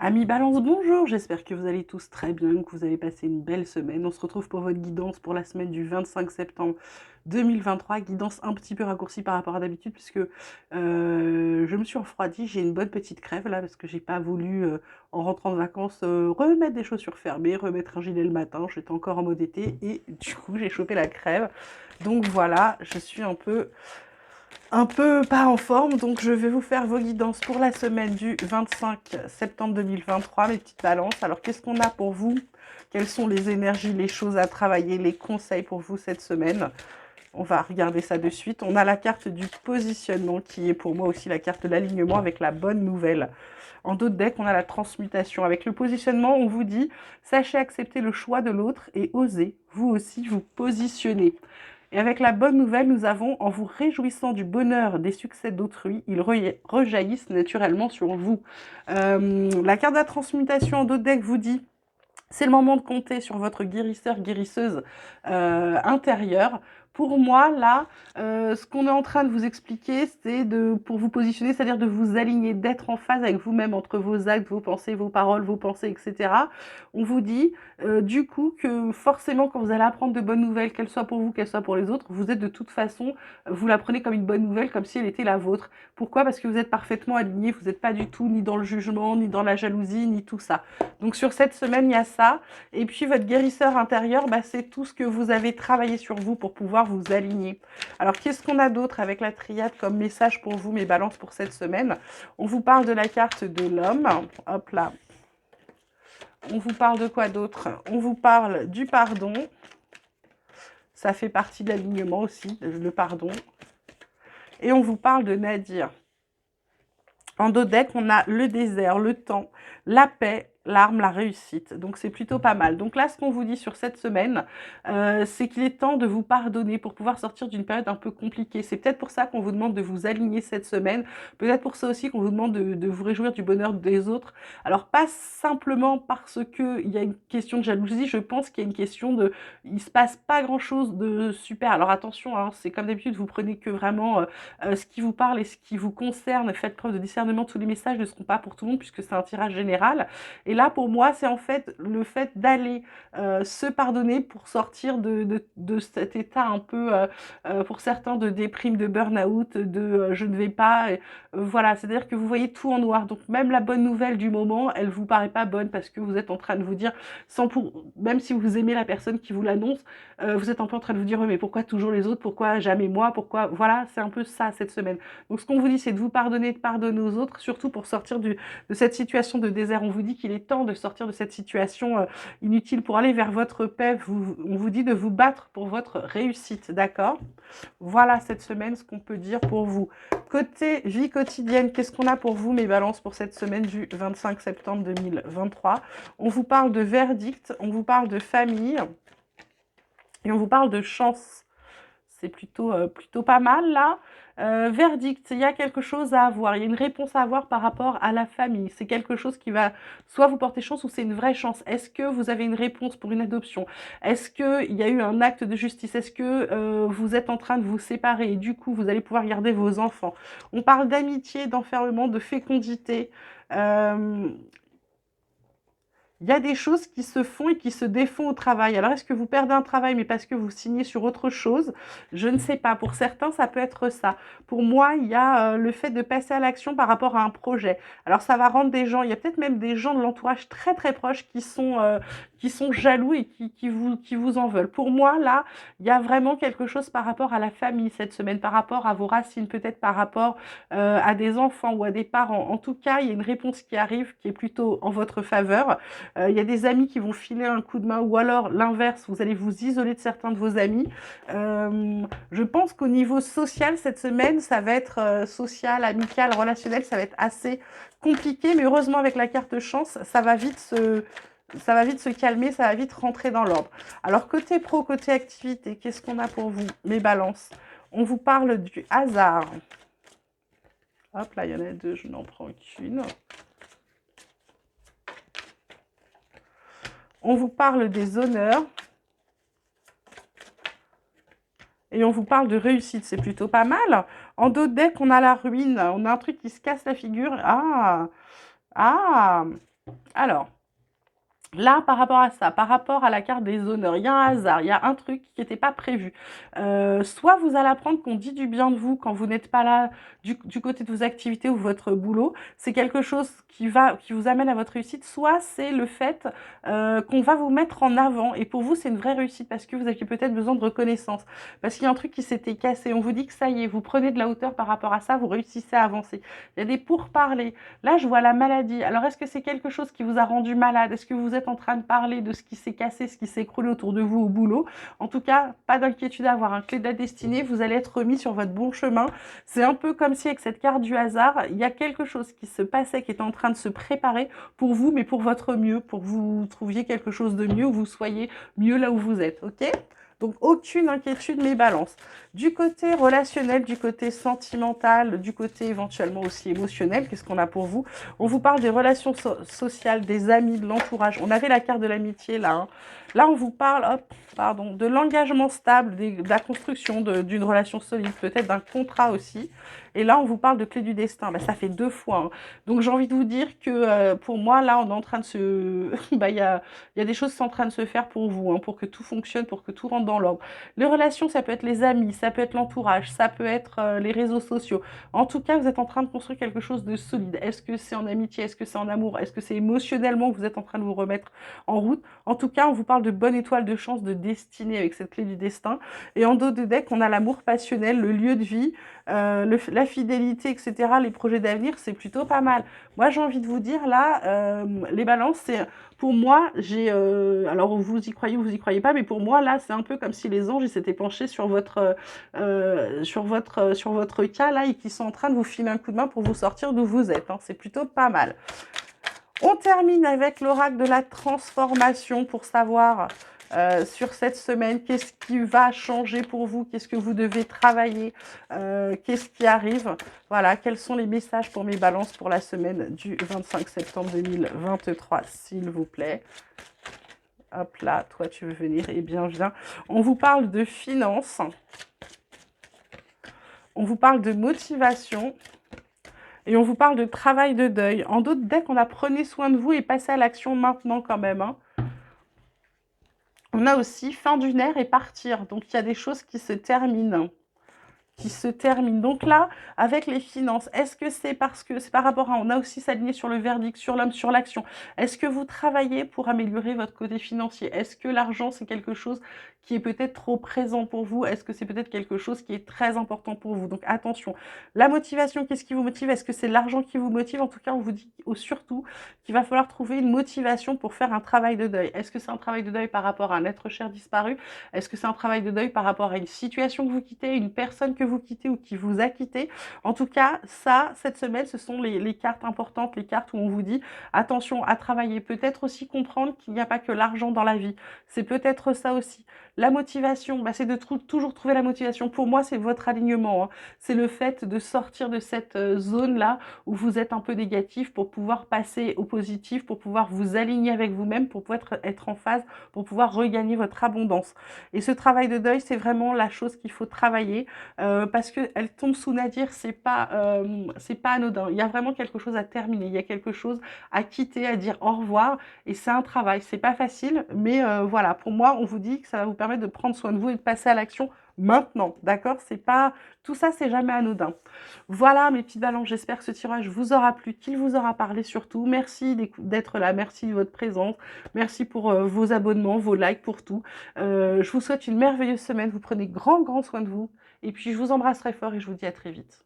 Amis Balance, bonjour, j'espère que vous allez tous très bien, que vous avez passé une belle semaine. On se retrouve pour votre guidance pour la semaine du 25 septembre 2023, guidance un petit peu raccourcie par rapport à d'habitude puisque je me suis refroidie, j'ai une bonne petite crève là parce que j'ai pas voulu en rentrant de vacances remettre des chaussures fermées, remettre un gilet le matin, j'étais encore en mode été et du coup j'ai chopé la crève. Donc voilà, je suis un peu pas en forme, donc je vais vous faire vos guidances pour la semaine du 25 septembre 2023, mes petites balances. Alors, qu'est-ce qu'on a pour vous? Quelles sont les énergies, les choses à travailler, les conseils pour vous cette semaine? On va regarder ça de suite. On a la carte du positionnement qui est pour moi aussi la carte de l'alignement avec la bonne nouvelle. En dos de deck, on a la transmutation. Avec le positionnement, on vous dit, sachez accepter le choix de l'autre et osez, vous aussi, vous positionner. Et avec la bonne nouvelle, nous avons, en vous réjouissant du bonheur des succès d'autrui, ils rejaillissent naturellement sur vous. La carte de la transmutation en dos de deck vous dit, c'est le moment de compter sur votre guérisseur, guérisseuse intérieure. Pour moi, là, ce qu'on est en train de vous expliquer, c'est pour vous positionner, c'est-à-dire de vous aligner, d'être en phase avec vous-même entre vos actes, vos pensées, vos paroles, vos pensées, etc. On vous dit, du coup, que forcément, quand vous allez apprendre de bonnes nouvelles, qu'elles soient pour vous, qu'elles soient pour les autres, vous êtes de toute façon, vous la prenez comme une bonne nouvelle, comme si elle était la vôtre. Pourquoi? Parce que vous êtes parfaitement aligné, vous n'êtes pas du tout ni dans le jugement, ni dans la jalousie, ni tout ça. Donc sur cette semaine, il y a ça. Et puis votre guérisseur intérieur, bah, c'est tout ce que vous avez travaillé sur vous pour pouvoir vous aligner. Alors qu'est-ce qu'on a d'autre avec la triade comme message pour vous, mes balances, pour cette semaine? On vous parle de la carte de l'homme. Hop là. On vous parle de quoi d'autre? On vous parle du pardon. Ça fait partie de l'alignement aussi, le pardon. Et on vous parle de Nadir. En dos deck, on a le désert, le temps, la paix, l'arme, la réussite. Donc, c'est plutôt pas mal. Donc là, ce qu'on vous dit sur cette semaine, c'est qu'il est temps de vous pardonner pour pouvoir sortir d'une période un peu compliquée. C'est peut-être pour ça qu'on vous demande de vous aligner cette semaine. Peut-être pour ça aussi qu'on vous demande de vous réjouir du bonheur des autres. Alors, pas simplement parce qu'il y a une question de jalousie. Je pense qu'il y a une question de... Il se passe pas grand-chose de super. Alors, attention, hein, c'est comme d'habitude, vous prenez que vraiment... ce qui vous parle et ce qui vous concerne, faites preuve de discernement, tous les messages ne seront pas pour tout le monde puisque c'est un tirage général. Et là, pour moi, c'est en fait le fait d'aller se pardonner pour sortir de cet état un peu, pour certains, de déprime, de burn-out, de je ne vais pas. Voilà, c'est-à-dire que vous voyez tout en noir. Donc même la bonne nouvelle du moment, elle vous paraît pas bonne parce que vous êtes en train de vous dire, même si vous aimez la personne qui vous l'annonce, vous êtes un peu en train de vous dire, mais pourquoi toujours les autres, pourquoi jamais moi, pourquoi... Voilà, c'est un peu ça cette semaine. Donc ce qu'on vous dit, c'est de vous pardonner, de pardonner aux autres, surtout pour sortir de cette situation de désert. On vous dit qu'il est temps de sortir de cette situation inutile pour aller vers votre paix. On vous dit de vous battre pour votre réussite, d'accord? Voilà cette semaine ce qu'on peut dire pour vous. Côté vie quotidienne, qu'est-ce qu'on a pour vous, mes balances, pour cette semaine du 25 septembre 2023? On vous parle de verdict, on vous parle de famille et on vous parle de chance. C'est plutôt pas mal là. Verdict, il y a quelque chose à avoir, il y a une réponse à avoir par rapport à la famille. C'est quelque chose qui va soit vous porter chance ou c'est une vraie chance. Est-ce que vous avez une réponse pour une adoption? Est-ce qu'il y a eu un acte de justice? Est-ce que vous êtes en train de vous séparer et du coup vous allez pouvoir garder vos enfants? On parle d'amitié, d'enfermement, de fécondité. Euh, il y a des choses qui se font et qui se défont au travail. Alors, est-ce que vous perdez un travail, mais parce que vous signez sur autre chose? Je ne sais pas. Pour certains, ça peut être ça. Pour moi, il y a le fait de passer à l'action par rapport à un projet. Alors, ça va rendre des gens, il y a peut-être même des gens de l'entourage très très proches qui sont jaloux et qui vous en veulent. Pour moi, là, il y a vraiment quelque chose par rapport à la famille cette semaine, par rapport à vos racines, peut-être par rapport à des enfants ou à des parents. En tout cas, il y a une réponse qui arrive qui est plutôt en votre faveur. Il y a des amis qui vont filer un coup de main ou alors l'inverse, vous allez vous isoler de certains de vos amis. Je pense qu'au niveau social, cette semaine, ça va être social, amical, relationnel, ça va être assez compliqué, mais heureusement avec la carte chance, ça va vite se calmer, ça va vite rentrer dans l'ordre. Alors côté pro, côté activité, qu'est-ce qu'on a pour vous, mes balances? On vous parle du hasard. Hop, là, il y en a deux, je n'en prends qu'une. On vous parle des honneurs. Et on vous parle de réussite, c'est plutôt pas mal. En dos de deck, on a la ruine, on a un truc qui se casse la figure. Ah, ah. Alors, là, par rapport à ça, par rapport à la carte des honneurs, il y a un hasard, il y a un truc qui n'était pas prévu. Soit vous allez apprendre qu'on dit du bien de vous quand vous n'êtes pas là du côté de vos activités ou votre boulot. C'est quelque chose qui vous amène à votre réussite. Soit c'est le fait qu'on va vous mettre en avant. Et pour vous, c'est une vraie réussite parce que vous aviez peut-être besoin de reconnaissance. Parce qu'il y a un truc qui s'était cassé. On vous dit que ça y est, vous prenez de la hauteur par rapport à ça, vous réussissez à avancer. Il y a des pourparlers. Là, je vois la maladie. Alors, est-ce que c'est quelque chose qui vous a rendu malade? Est-ce que vous êtes en train de parler de ce qui s'est cassé, ce qui s'est écroulé autour de vous au boulot? En tout cas, pas d'inquiétude à avoir. Un clé de la destinée, vous allez être remis sur votre bon chemin. C'est un peu comme si avec cette carte du hasard, il y a quelque chose qui se passait, qui était en train de se préparer pour vous, mais pour votre mieux, pour que vous trouviez quelque chose de mieux, ou vous soyez mieux là où vous êtes, ok? Donc, aucune inquiétude, mes balances. Du côté relationnel, du côté sentimental, du côté éventuellement aussi émotionnel, qu'est-ce qu'on a pour vous? On vous parle des relations sociales, des amis, de l'entourage. On avait la carte de l'amitié là. Hein. Là, on vous parle, hop, pardon, de l'engagement stable, de la construction d'une relation solide, peut-être d'un contrat aussi. Et là, on vous parle de clé du destin. Ça fait 2 fois. Hein. Donc, j'ai envie de vous dire que pour moi, là, on est en train de se... il y a des choses qui sont en train de se faire pour vous, hein, pour que tout fonctionne, pour que tout rentre dans l'ordre. Les relations, ça peut être les amis, ça peut être l'entourage, ça peut être les réseaux sociaux. En tout cas, vous êtes en train de construire quelque chose de solide. Est-ce que c'est en amitié? Est-ce que c'est en amour? Est-ce que c'est émotionnellement que vous êtes en train de vous remettre en route? En tout cas, on vous parle de bonne étoile de chance, de destinée avec cette clé du destin. Et en dos de deck, on a l'amour passionnel, le lieu de vie, la fidélité, etc., les projets d'avenir, c'est plutôt pas mal. Moi, j'ai envie de vous dire, là, les balances, c'est... Pour moi, alors vous y croyez ou vous y croyez pas, mais pour moi, là, c'est un peu comme si les anges s'étaient penchés sur votre cas, là, et qui sont en train de vous filer un coup de main pour vous sortir d'où vous êtes. Hein. C'est plutôt pas mal. On termine avec l'oracle de la transformation pour savoir sur cette semaine qu'est-ce qui va changer pour vous, qu'est-ce que vous devez travailler, qu'est-ce qui arrive. Voilà, quels sont les messages pour mes balances pour la semaine du 25 septembre 2023, s'il vous plaît. Hop là, toi tu veux venir, eh bien viens. On vous parle de finances, on vous parle de motivation, et on vous parle de travail de deuil. En d'autres decks, on a prenez soin de vous et passez à l'action maintenant quand même. Hein. On a aussi fin d'une ère et partir. Donc, il y a des choses qui se terminent. Donc là, avec les finances, est-ce que c'est parce que c'est par rapport à, on a aussi s'aligné sur le verdict, sur l'homme, sur l'action. Est-ce que vous travaillez pour améliorer votre côté financier? Est-ce que l'argent, c'est quelque chose qui est peut-être trop présent pour vous? Est-ce que c'est peut-être quelque chose qui est très important pour vous? Donc attention, la motivation, qu'est-ce qui vous motive? Est-ce que c'est l'argent qui vous motive? En tout cas, on vous dit surtout qu'il va falloir trouver une motivation pour faire un travail de deuil. Est-ce que c'est un travail de deuil par rapport à un être cher disparu? Est-ce que c'est un travail de deuil par rapport à une situation que vous quittez, une personne que vous quittez ou qui vous a quitté? En tout cas, ça, cette semaine, ce sont les cartes importantes, les cartes où on vous dit attention à travailler. Peut-être aussi comprendre qu'il n'y a pas que l'argent dans la vie. C'est peut-être ça aussi. La motivation, c'est de toujours trouver la motivation. Pour moi, c'est votre alignement. Hein. C'est le fait de sortir de cette zone-là où vous êtes un peu négatif pour pouvoir passer au positif, pour pouvoir vous aligner avec vous-même, pour pouvoir être en phase, pour pouvoir regagner votre abondance. Et ce travail de deuil, c'est vraiment la chose qu'il faut travailler parce qu'elle tombe sous Nadir, c'est pas anodin. Il y a vraiment quelque chose à terminer, il y a quelque chose à quitter, à dire au revoir. Et c'est un travail, c'est pas facile, mais voilà, pour moi, on vous dit que ça va vous permettre de prendre soin de vous et de passer à l'action maintenant, d'accord? C'est pas tout ça, c'est jamais anodin. Voilà mes petites balances, j'espère que ce tirage vous aura plu, qu'il vous aura parlé surtout. Merci d'être là, merci de votre présence, merci pour vos abonnements, vos likes, pour tout. Je vous souhaite une merveilleuse semaine, vous prenez grand soin de vous et puis je vous embrasse très fort et je vous dis à très vite.